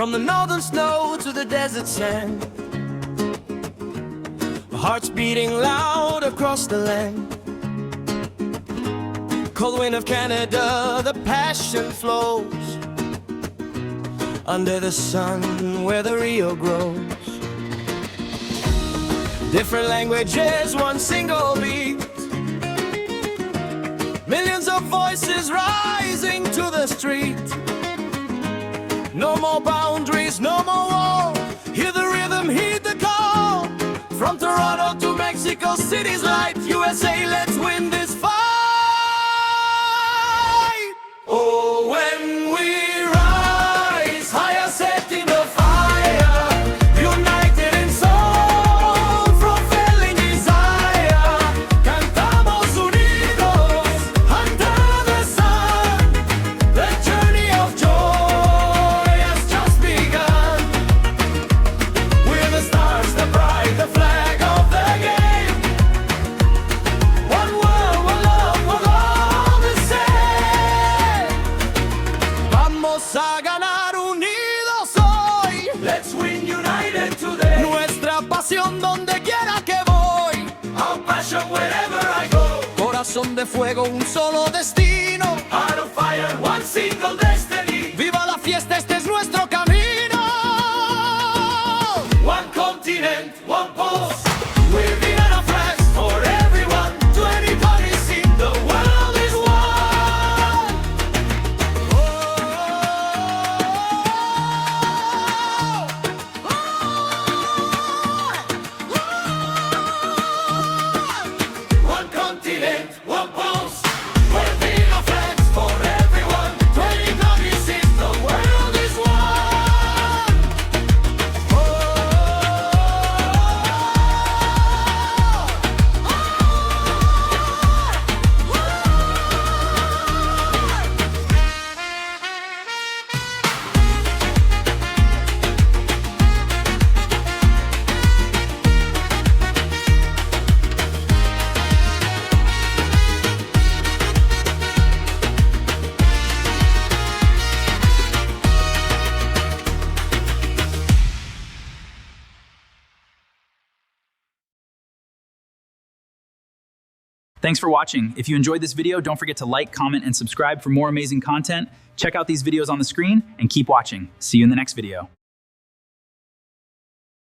From the northern snow to the desert sand, hearts beating loud across the land. Cold wind of Canada, the passion flows under the sun where the Rio grows. Different languages, one single beat, millions of voices rising to the street. No more boundaries, no more wall. Hear the rhythm, heed the call. From Toronto to Mexico, cities light. USA, let's win this fight. Oh, when we rise higher, set in the fire, united in soul, fulfilling desire. Cantamos unidos under the sun. The journey of joy has just begun. We're the stars, the bright, the flag of the game. One world, one love, one all the same. Vamos a ganar unidos hoy. Let's win united today. Nuestra pasión donde quiera que voy. Our passion wherever I go. Corazón de fuego, un solo destino. Heart of fire, one single destiny. Viva la fiesta, este es nuestro camino. One continent, one pulse. We're Vienna flags for everyone. 20 bodies in the world is one. One continent, one pulse. We're Vienna flags for everyone. 20 bodies in the world is one. Thanks for watching. If you enjoyed this video, don't forget to like, comment, and subscribe for more amazing content. Check out these videos on the screen and keep watching. See you in the next video.